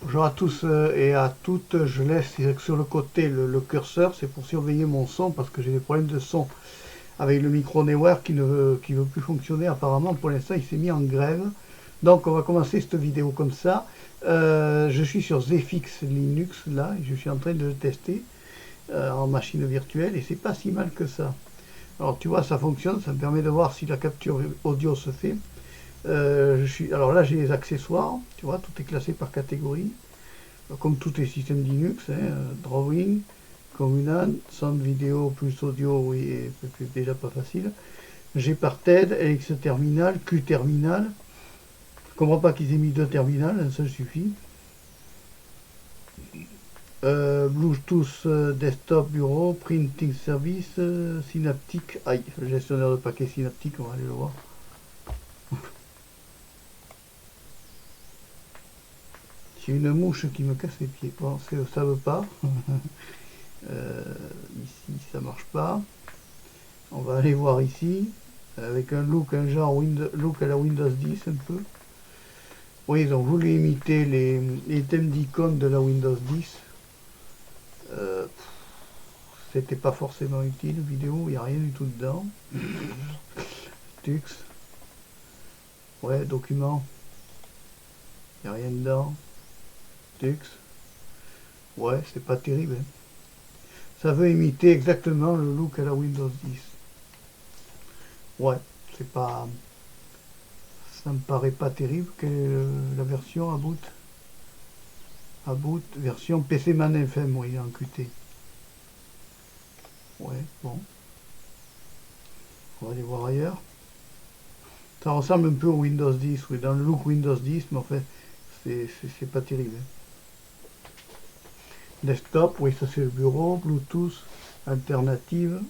Bonjour à tous et à toutes, je laisse sur le côté le curseur, c'est pour surveiller mon son parce que j'ai des problèmes de son avec le micro Newer qui veut plus fonctionner apparemment. Pour l'instant il s'est mis en grève. Donc on va commencer cette vidéo comme ça. Je suis sur ZFix Linux là et je suis en train de le tester en machine virtuelle et c'est pas si mal que ça. Alors tu vois ça fonctionne, ça me permet de voir si la capture audio se fait. Alors là j'ai les accessoires, tu vois, tout est classé par catégorie comme tous les systèmes Linux, Drawing, Communal, Sound Vidéo plus Audio, oui, c'est déjà pas facile. Gparted, LX Terminal, Q Terminal. Je comprends pas qu'ils aient mis deux terminals, un seul suffit. Bluetooth Desktop Bureau, Printing Service, Synaptic, aïe, le gestionnaire de paquets Synaptic, on va aller le voir. J'ai une mouche qui me casse les pieds, bon, ça veut pas. Ici ça marche pas. On va aller voir ici, avec un look, un genre look à la Windows 10 un peu. Oui, ils ont voulu imiter les thèmes d'icônes de la Windows 10. Euh, C'était pas forcément utile, vidéo, il n'y a rien du tout dedans. Tux. Ouais, document. Il n'y a rien dedans. Tux. Ouais, c'est pas terrible. Hein. Ça veut imiter exactement le look à la Windows 10. Ouais, c'est pas... Ça me paraît pas terrible. Quelle est la version à boot? À boot, version PC Man FM, oui, en Qt. Ouais, bon. On va aller voir ailleurs. Ça ressemble un peu au Windows 10, oui, dans le look Windows 10, mais en fait, c'est pas terrible. Hein. Desktop, oui, ça c'est le bureau. Bluetooth, alternative.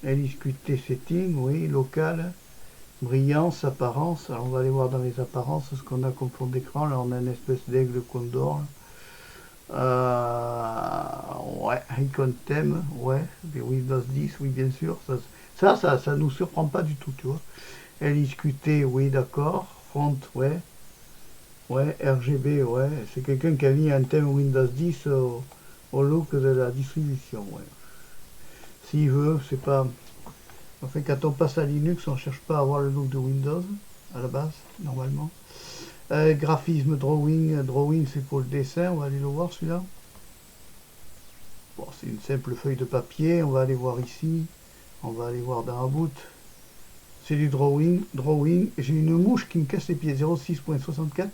LXQT setting, oui, local. Brillance, apparence. Alors on va aller voir dans les apparences ce qu'on a comme fond d'écran. Là, on a une espèce d'aigle condor. Ouais, icon thème, ouais, des Windows 10, oui, bien sûr. Ça nous surprend pas du tout, tu vois. LXQT, oui, d'accord. Front, ouais. Ouais, RGB, ouais. C'est quelqu'un qui a mis un thème Windows 10 au look de la distribution, ouais. S'il veut, c'est pas... Enfin, quand on passe à Linux, on cherche pas à avoir le look de Windows, à la base, normalement. Graphisme, drawing, c'est pour le dessin, on va aller le voir celui-là. Bon, c'est une simple feuille de papier, on va aller voir ici. On va aller voir dans About. C'est du drawing. J'ai une mouche qui me casse les pieds, 06.64.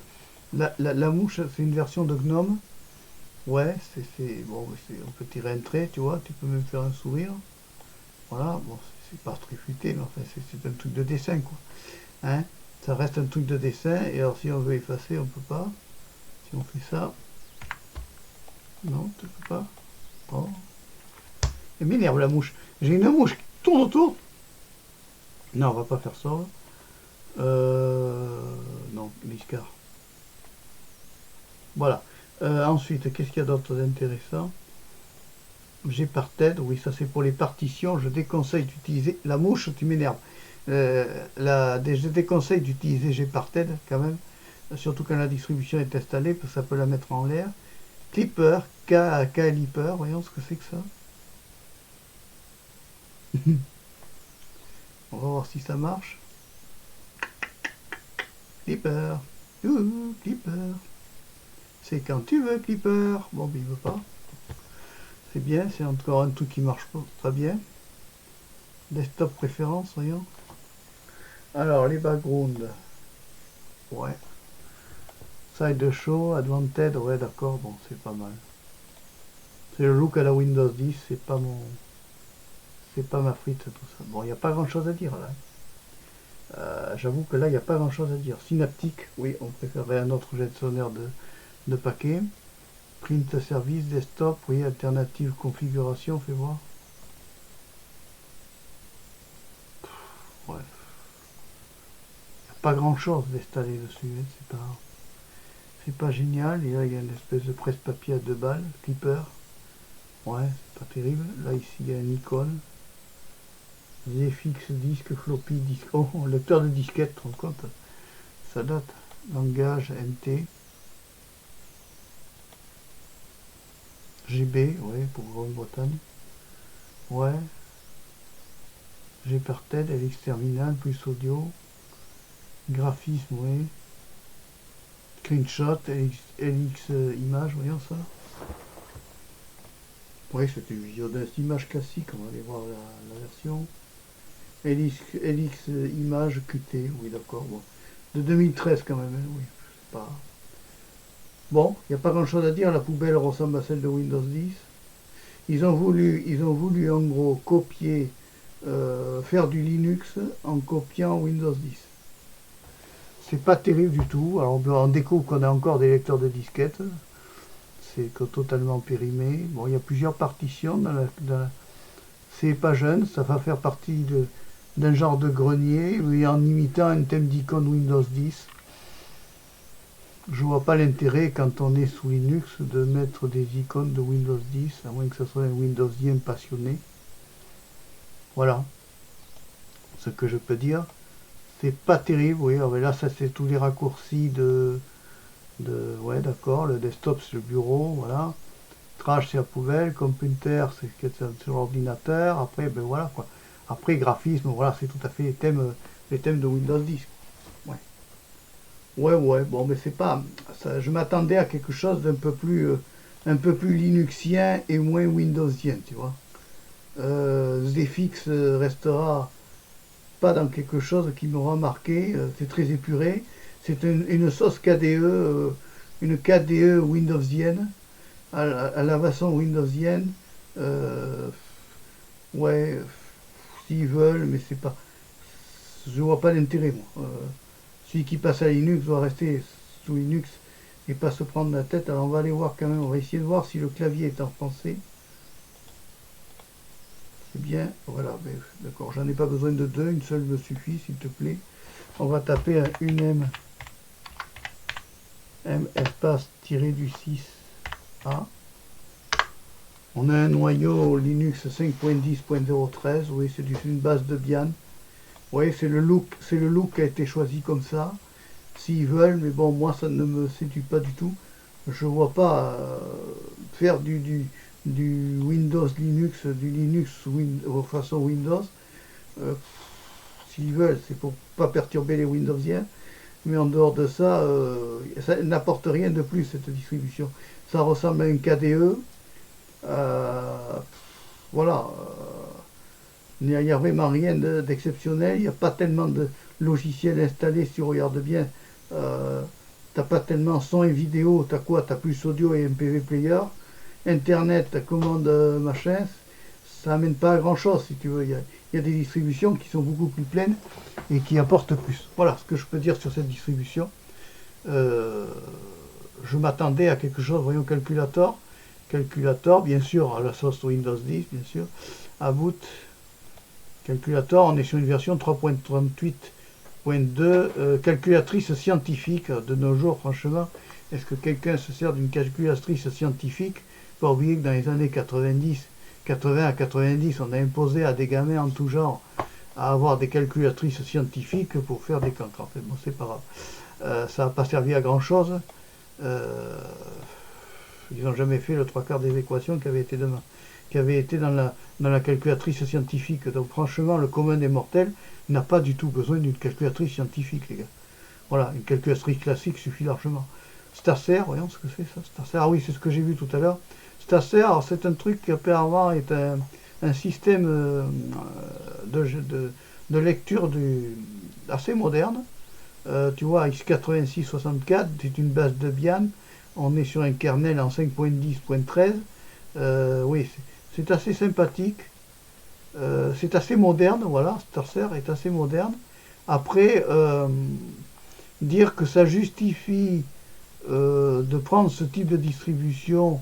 La mouche, c'est une version de Gnome. Ouais, bon, on peut tirer un trait, tu vois, tu peux même faire un sourire. Voilà, bon, c'est pas très futé, mais enfin, c'est un truc de dessin, quoi. Hein, ça reste un truc de dessin, et alors si on veut effacer, on peut pas. Si on fait ça, non, tu peux pas. Oh. Elle m'énerve la mouche. J'ai une mouche qui tourne autour. Non, on va pas faire ça. Non, Liscar. Voilà. Ensuite, qu'est-ce qu'il y a d'autre d'intéressant? Gparted, oui, ça c'est pour les partitions. Je déconseille d'utiliser. La mouche, tu m'énerves. Je déconseille d'utiliser Gparted quand même. Surtout quand la distribution est installée, parce que ça peut la mettre en l'air. Clipper, Clipper, voyons ce que c'est que ça. On va voir si ça marche. Clipper. Clipper. C'est quand tu veux, Clipper. Bon, mais il veut pas. C'est bien, c'est encore un truc qui marche pas bien. Desktop préférence, voyons. Alors, les backgrounds. Ouais. Side show, advantage, ouais, d'accord, bon, c'est pas mal. C'est le look à la Windows 10, c'est pas mon... C'est pas ma frite, tout ça. Bon, il n'y a pas grand chose à dire, là. J'avoue que là, il n'y a pas grand chose à dire. Synaptic, oui, on préférerait un autre gestionnaire de paquets. Print service, desktop, oui, alternative configuration, fais voir. Ouais. Pas grand chose d'installer dessus, hein, c'est pas génial. Et là il y a une espèce de presse-papier à 2 balles, Clipper. Ouais, c'est pas terrible. Là ici il y a une icône. ZFix disque, floppy disque. Oh, lecteur de disquette, tu te rends compte? Ça date. Langage NT. GB, ouais, pour Grande-Bretagne. Ouais. Gparted, LX Terminal, plus audio. Graphisme, ouais. Screenshot, LX image, voyons ça. Oui, c'était une vidéo d'image classique, on va aller voir la version. LX image QT, oui d'accord, bon. De 2013 quand même, hein, oui. Pas... Bon, il n'y a pas grand chose à dire, la poubelle ressemble à celle de Windows 10. Ils ont voulu en gros copier, faire du Linux en copiant Windows 10. C'est pas terrible du tout. Alors on découvre qu'on a encore des lecteurs de disquettes. C'est totalement périmé. Bon, il y a plusieurs partitions c'est pas jeune, ça va faire partie d'un genre de grenier, mais en imitant un thème d'icône Windows 10. Je vois pas l'intérêt quand on est sous Linux de mettre des icônes de Windows 10, à moins que ce soit un Windowsien passionné. Voilà ce que je peux dire. C'est pas terrible, oui. Alors là, ça c'est tous les raccourcis ouais, d'accord. Le desktop c'est le bureau, voilà. Trash c'est la poubelle, computer c'est sur l'ordinateur. Après, ben voilà quoi. Après graphisme, voilà, c'est tout à fait les thèmes de Windows 10. Ouais. Ouais, bon, mais c'est pas. Ça, je m'attendais à quelque chose d'un peu plus linuxien et moins windowsien, tu vois. ZFX restera pas dans quelque chose qui m'aura marqué, c'est très épuré. C'est une sauce KDE, une KDE windowsienne, à la façon windowsienne. Ouais, s'ils veulent, mais c'est pas. Je vois pas l'intérêt, moi. Celui qui passe à Linux doit rester sous Linux et pas se prendre la tête. Alors on va aller voir quand même, on va essayer de voir si le clavier est en français. C'est bien, voilà, d'accord, j'en ai pas besoin de deux, une seule me suffit, s'il te plaît. On va taper une M espace tiré du 6A. On a un noyau Linux 5.10.013, oui, c'est une base de Debian. Oui, c'est le look qui a été choisi comme ça. S'ils veulent, mais bon, moi ça ne me séduit pas du tout. Je vois pas faire du Windows Linux, du Linux façon Windows. S'ils veulent, c'est pour pas perturber les Windowsiens. Mais en dehors de ça, ça n'apporte rien de plus cette distribution. Ça ressemble à un KDE. Voilà. Il n'y a vraiment rien d'exceptionnel. Il n'y a pas tellement de logiciels installés si on regarde bien. T'as pas tellement son et vidéo. T'as quoi? T'as plus audio et MPV player. Internet, commande machin. Ça amène pas à grand chose si tu veux. Il y a des distributions qui sont beaucoup plus pleines et qui apportent plus. Voilà ce que je peux dire sur cette distribution. Je m'attendais à quelque chose, voyons, calculator, bien sûr, à la sauce Windows 10, bien sûr, à boot, calculator, on est sur une version 3.38.2, calculatrice scientifique, de nos jours, franchement, est-ce que quelqu'un se sert d'une calculatrice scientifique? Pas oublier que dans les années 80 à 90, on a imposé à des gamins en tout genre à avoir des calculatrices scientifiques pour faire des cancres. En fait, bon, c'est pas grave. Ça n'a pas servi à grand chose. Ils n'ont jamais fait le trois quarts des équations qui avaient été dans la calculatrice scientifique. Donc franchement, le commun des mortels n'a pas du tout besoin d'une calculatrice scientifique, les gars. Voilà, une calculatrice classique suffit largement. Stacer, voyons ce que c'est ça, Stacer. Ah oui, c'est ce que j'ai vu tout à l'heure. Stacer, c'est un truc qui apparemment est un système de lecture assez moderne. Tu vois, x86-64, c'est une base de Debian. On est sur un kernel en 5.10.13. Oui, c'est assez sympathique. C'est assez moderne, voilà, Stacer est assez moderne. Après, dire que ça justifie de prendre ce type de distribution,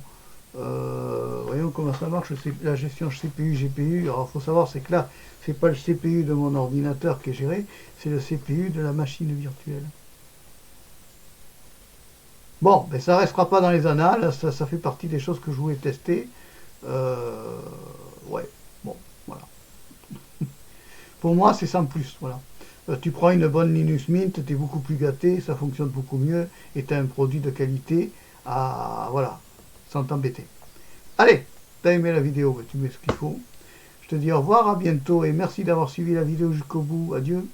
voyons comment ça marche, la gestion CPU, GPU. Alors, il faut savoir, c'est que là, c'est pas le CPU de mon ordinateur qui est géré, c'est le CPU de la machine virtuelle. Bon, mais ça restera pas dans les annales, ça fait partie des choses que je voulais tester. Ouais, bon, voilà. Pour moi, c'est sans plus, voilà. Tu prends une bonne Linux Mint, tu es beaucoup plus gâté, ça fonctionne beaucoup mieux, et tu as un produit de qualité, voilà, sans t'embêter. Allez, t'as aimé la vidéo, tu mets ce qu'il faut. Je te dis au revoir, à bientôt et merci d'avoir suivi la vidéo jusqu'au bout. Adieu.